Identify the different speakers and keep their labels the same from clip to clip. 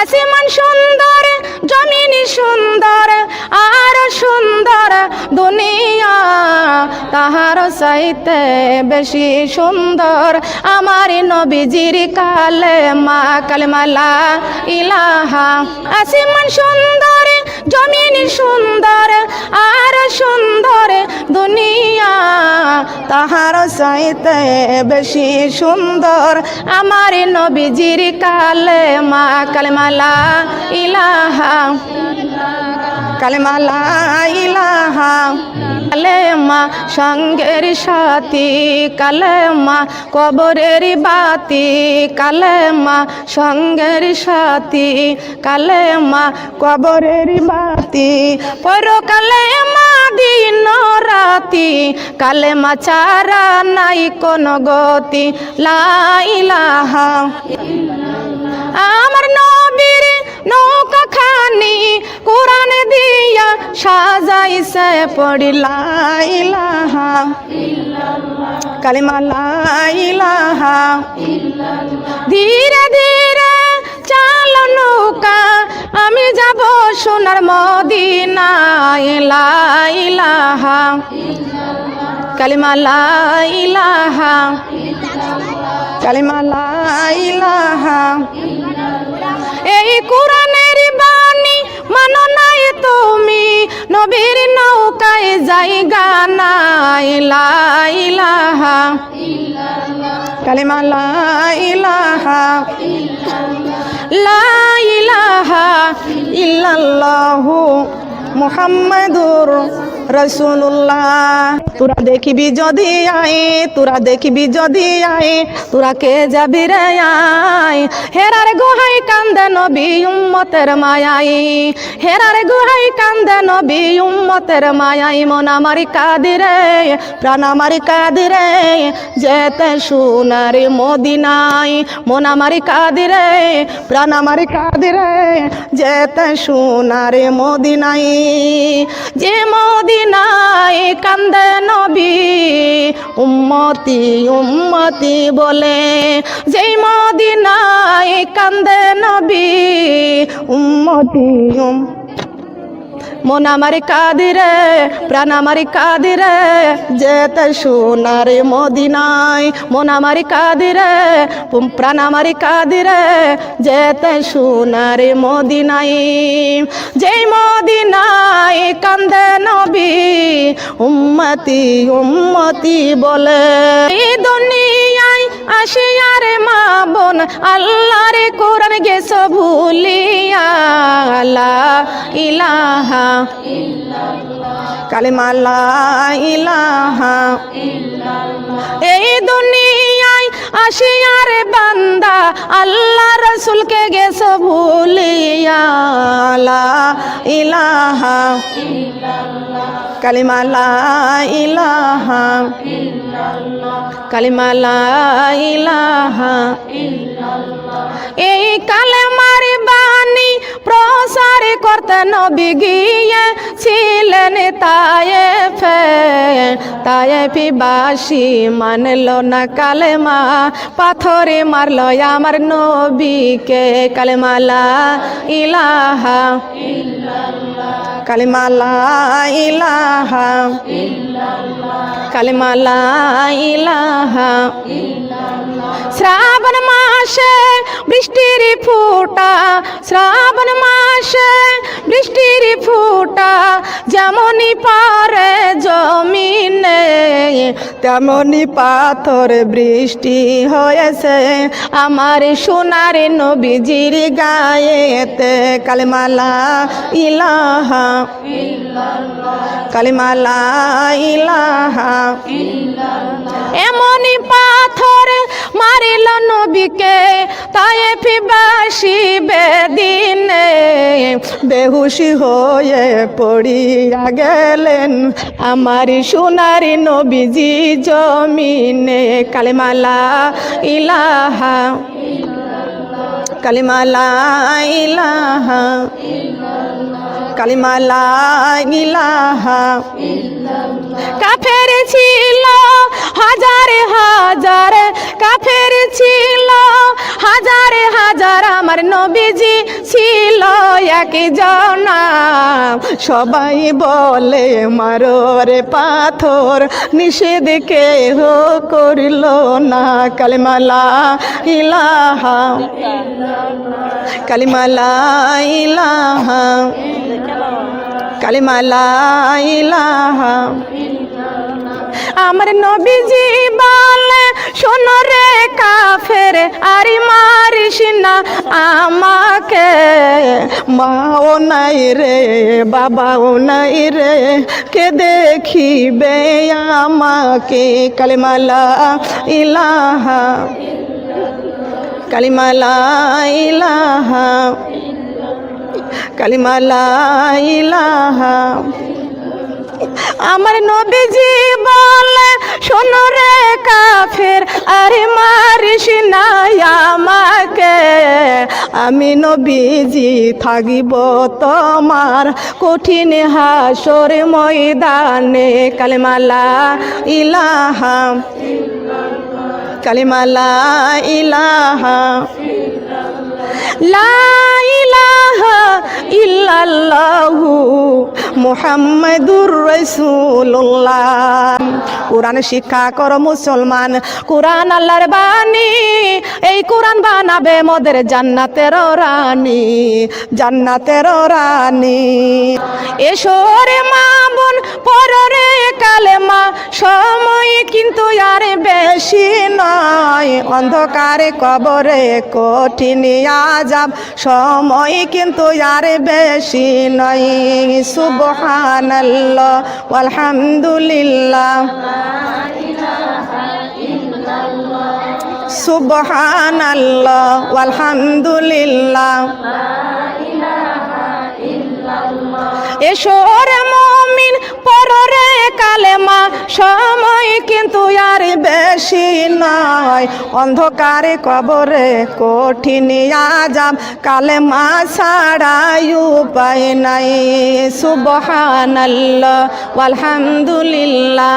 Speaker 1: আসমান সুন্দর জমিন সুন্দর আর সুন্দর দুনিয়া তাহার চাইতে বেশি সুন্দর আমার নবীজির কালেমা কালেমা লা ইলাহা। আসমান সুন্দর জমিন সুন্দর আর সুন্দর দুনিয়া তাহার চাইতে বেশি সুন্দর আমার নবীজির কালেমা কালেমা লা ইলাহা কালেমা লা ইলাহা। কালেমা সঙ্গের সাথী কালেমা কবরের বাতি কালেমা সঙ্গের সাথী কালেমা কবরের বাতি পরকালেমা দিন রাতি কালেমা ছাড়া নাই কোনো গতি লা ইলাহা। আমার নবীর নৌকা খানি কোরআন দিয়া সাজাইছে পড়ি লা ইলাহা কালিমা লা ইলাহা। ধীরে ধীরে চালো নৌকা আমি যাব সোনার মদিনায় লা ইলাহা কালিমা লা ইলাহা কালিমা লা ইলাহা। এই কোরআনের বাণী মানো নাই তুমি নবীর নৌকায় জায়গা নাই লা ইলাহা কালিমা লা ইলাহা লা ইলাহা ইল্লাল্লাহু মুহাম্মাদুর রাসূলুল্লাহ। তোরা দেখিবি যদি আয় তোরা দেখিবি যদি আয় তোরা কে যাবি রে আয় হেরার গুহাই কান্দে নবী উম্মতের মায়াই হেরার গুহাই কান্দে নবী উম্মতের মায়াই মন আমারি কাদিরে প্রাণ আমারি কাদিরে যেতে সোনার মদিনায় মন আমারি কাদিরে প্রাণ আমারি কাদিরে যেতে সোনার মদিনায় যে মদিনায় কান্দে নবী উম্মতি উম্মতি বলে যেই মদিনায় কান্দে নবী উম্মতি মন আমারি কাদিরে প্রাণ আমারি কাদিরে যেতে সোনার মদিনায় মন আমারি কাদিরে প্রাণ আমারি কাদিরে যেতে সোনার মদিনায় যেই মদিনায় কান্দে নবী উম্মতি উম্মতি বলে এই দুনিয়ায় আসিয়ার মা বোন আল্লাহর কোরআন গেছ ভুলিয়া লা ইলাহা কালিমা লা ইলাহা। এই দুনিয়ায় আসিয়ার বান্দা আল্লাহ রসুলকে গেছ ভুলিয়া লা ইলাহা কালিমা লা ইলাহা কালিমা লা ইলাহা। এই কালেমার বাণী প্রসার করতে নবী গিয়েছিলেন তায়েফে তায়েফি বাসী মানলো না কালেমা পাথরে মারলো আমার নবীকে কালেমা লা ইলাহা কালিমা লা ইলাহা কালিমা লা ইলাহা। শ্রাবণ মাসে বৃষ্টির ফুটা শ্রাবণ মাসে বৃষ্টির ফুটা যেমনই পারে জমিনে তেমনই পাথর বৃষ্টি হয়েছে আমার সোনার নবীজির গায়েতে কালিমা লা ইলাহা কালিমা লা ইলাহা। এমনই পাথর মারিল নবীকে তায়েফি বাসী বেদিনে বেহুশি হয়ে পড়িয়া গেলেন আমার সোনার নবীজি জমিনে কালিমা লা ইলাহা কালিমা লা ইলাহা কালিমা লা ইলাহা। কাফের ছিল হাজারে হাজার, কাফের ছিল হাজারে হাজার, আমার নবীজি ছিল একজন। সবাই বলে মারো রে পাথর, নিষেধ কেহ করিল না। কালিমা লা ইলাহা, কালিমা লা ইলাহা, কালিমা লা ইলাহা। আমার নবীজি বলে শোনো রে কাফের, আরে মারিস না আমাকে। মাও নাই রে বাবাও নাই রে, কে দেখিবে আমাকে। কালিমা লা ইলাহা, কালিমা লা ইলাহা, কালিমা লা ইলাহা। আমার নবীজি বলে শোনো রে কাফের, আরে মারিস না আমাকে। আমি নবীজি থাকিব তোমার কঠিন হাসর ময়দানে। কালিমা লা ইলাহা, কালিমা লা ইলাহা, লা ইলাহা ইল্লাল্লাহু মুহাম্মাদুর রাসূলুল্লাহ। কোরআন শিক্ষা করো মুসলমান, কোরআন আল্লাহর বাণী, এই কোরআন বানাবে মোদের জান্নাতের রানী, জান্নাতের রানী। এসো রে মা বোন পড়ো রে কালেমা, সময় কিন্তু আর বেশি নয়। অন্ধকারে কবরে কঠিন আযাব, সময় কিন্তু আর বেশি নয়। সুবহানাল্লাহ আলহামদুলিল্লাহ, সুবহানাল্লাহ আলহামদুলিল্লাহ। এসো রে মুমিন পড়ো রে কালেমা, সময় কিন্তু আর বেশি নয়। অন্ধকারে কবরে কঠিন আযাব, কালেমা ছাড়া উপায় নাই। সুবহানাল্লাহ আলহামদুলিল্লাহ।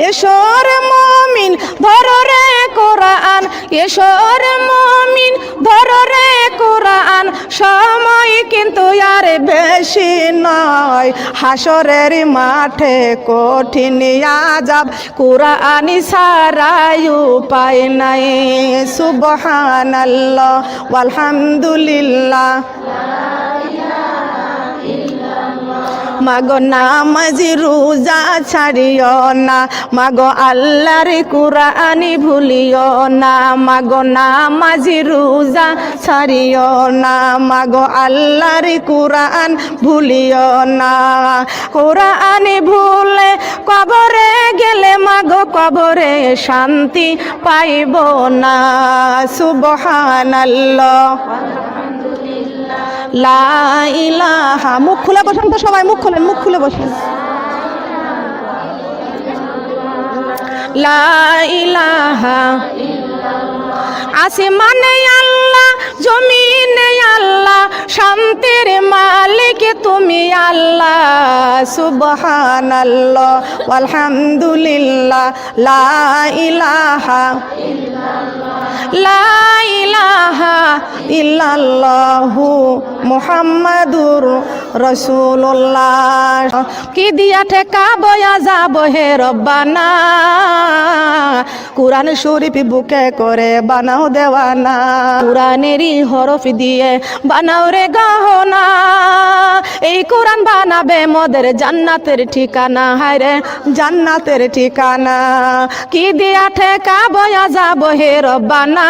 Speaker 1: এসো রে মুমিন ধরো রে কোরআন, এসো রে মুমিন ধরো রে কোরআন, সময় কিন্তু আর বেশি নয়। হাসরের মাঠে কঠিন আযাব, কোরআন ছাড়া উপায় নাই। সুবহানাল্লাহ আলহামদুলিল্লাহ। মাগো নামাজি রোজা ছাড়িও না, মাগো আল্লাহর কুরআনি ভুলিও না। মাগো নামাজি রোজা ছাড়িও না, মাগো আল্লাহর কুরআন ভুলিও না। কুরআনি ভুলে কবরে গেলে মাগো কবরে শান্তি পাইব না। সুবহানাল্লাহ লা ইলাহা। মুখ খুলে বসেন তো সবাই, মুখ খুলেন, মুখ খুলে বসেন। লা ইলাহা। আসমানে আল্লাহ জমিনে আল্লাহ, শান্তির মালিক তুমি আল্লাহ। সুবহানাল্লাহ আলহামদুলিল্লাহ। লা ইলাহা, লা ইলাহা ইল্লাল্লাহু মুহাম্মাদুর রাসূলুল্লাহ। কি দিয়া ঠেকাবো আযাব হে রব্বানা, কুরআন শরীফ বুকে করে বানাও দেওয়ানা। কুরআনেরই হরফ দিয়ে বানাও রে গহনা, এই কুরআন বানাবে মোদের জান্নাতের ঠিকানা। হায় রে জান্নাতের ঠিকানা। কি দিয়া ঠেকাবো আযাব হে রব্বানা,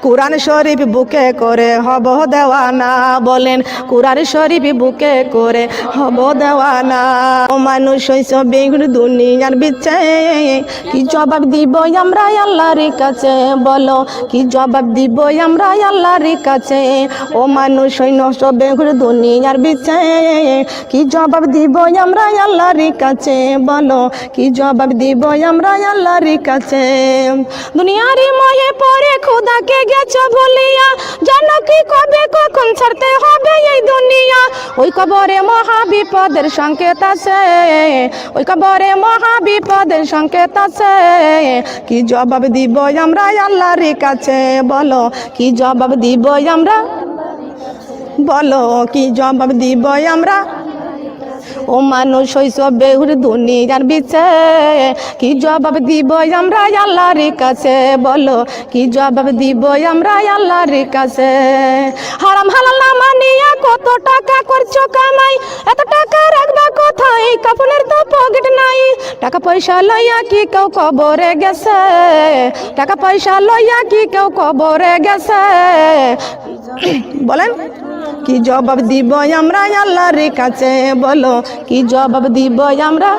Speaker 1: কুরআন শরীফ বুকে করে হব দেওয়ানা। বলেন কুরআন শরীফ বুকে করে হব দেওয়ানা। ও মানুষ হইছ বেগুন দুনিয়ার বিচে, কি জবাব দিব আমরা আল্লাহর কাছে? বলো কি জবাব দিব আমরা আল্লাহর কাছে? ও মানুষ হইছ বেগুন দুনিয়ার বিচে, কি জবাব দিব আমরা আল্লাহর কাছে? বলো কি জবাব দিব আমরা আল্লাহর কাছে? দুনিয়ারি ময়ে পরে খোদাকে গেছো ভুলিয়া, জানো কি কবে কখন ছাড়তে হবে এই দুনিয়া, ওই কবরে মহা বিপদের সংকেত আছে, ওই কবরে মহা বিপদের সংকেত আছে। কি জবাব দিব আমরা আল্লাহর কাছে, বলো কি জবাব দিব আমরা, বলো কি জবাব দিব আমরা। ও মানুষ হইছ বেহুর দুনিয়ার বিছে, কি জবাব দিব আমরা আল্লাহর কাছে, বলো কি জবাব দিব আমরা আল্লাহর কাছে। হারাম হালাল না মানিয়া কত টাকা করছো কামাই, এত টাকা রাখবা কোথায়, কাপড়ের তো পকেট নাই। টাকা পয়সা লইয়া কি কেউ কবরে গেছে, টাকা পয়সা লইয়া কি কেউ কবরে গেছে। বলেন কি জবাব দিব আমরা আল্লাহর কাছে, বলো কি জবাব দিব আমরা।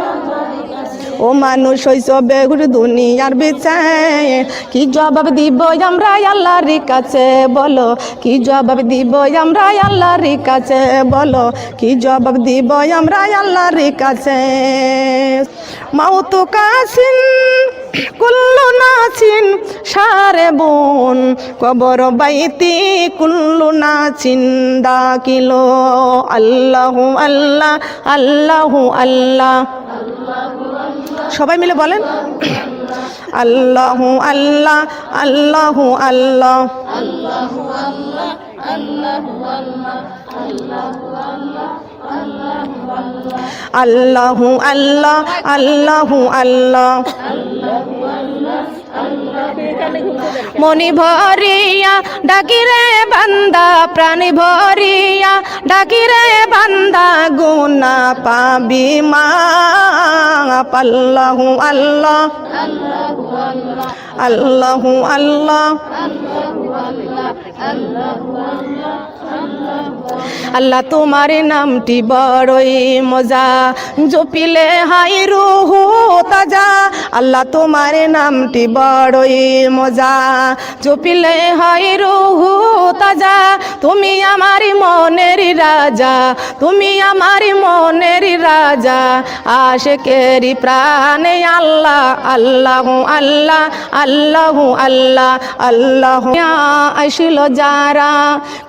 Speaker 1: ও মানুষ হইছ বেহুর দুনিয়ার বিছে, কি জবাব দিব আমরা আল্লাহর কাছে, বলো কি জবাব দিব আমরা আল্লাহর কাছে, বলো কি জবাব দিব আমরা আল্লাহর কাছে। মাউত কাসিন কুল্লু নাচিন সারে বোন, কবর বাইতি কুল্লু নাচিন দাকিলো। আল্লাহু আল্লাহ আল্লাহু আল্লাহ, সবাই মিলে বলেন আল্লাহু আল্লাহ আল্লাহু আল্লাহ,
Speaker 2: আল্লাহু আল্লাহ আল্লাহু আল্লাহ, আল্লাহু আল্লাহ আল্লাহু আল্লাহ,
Speaker 1: আল্লাহু আল্লাহ আল্লাহু আল্লাহ। মনি ভরিয়া ডাকিরে বান্দা, প্রাণী ভরিয়া ডাকিরে বান্দা, গুনা পাবি মা। আল্লাহু আল্লাহ আল্লাহু আল্লাহ, আল্লাহ তোমার নামটি বড়ই মজা, জপিলে হাই রুহু তাজা। আল্লাহ তোমার নামটি বড়ই মজা, জপিলে হাই রুহু তাজা। তুমি আমার মনের রাজা, তুমি আমার মনের রাজা, আশিকেরি প্রাণে আল্লাহ। আল্লাহু আল্লাহ আল্লাহু আল্লাহ, আল্লাহ আসিল যারা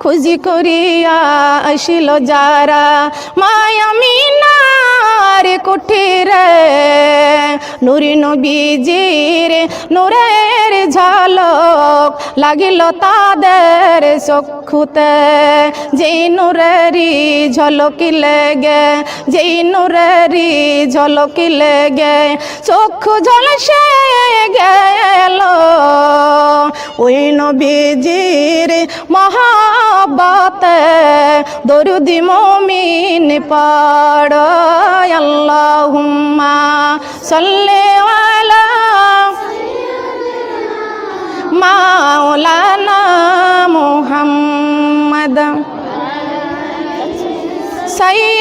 Speaker 1: খুঁজি করিয়া, আসিল যারা মায়া মিনার কুঠিরে, নুরি নবীজির নূরের ঝলক লাগিল তাদের চক্ষুতে। যেই নূরেরই ঝলকিলে গে, যেই নূরেরই ঝলকিলে গে, চক্ষু ঝলসে গেল। ওই নবীজির মহাব্বতে দরুদি মুমিন পড়। আল্লাহুম্মা সাল্লি আলা মাওলানা মুহাম্মদ সাইয়্যিদ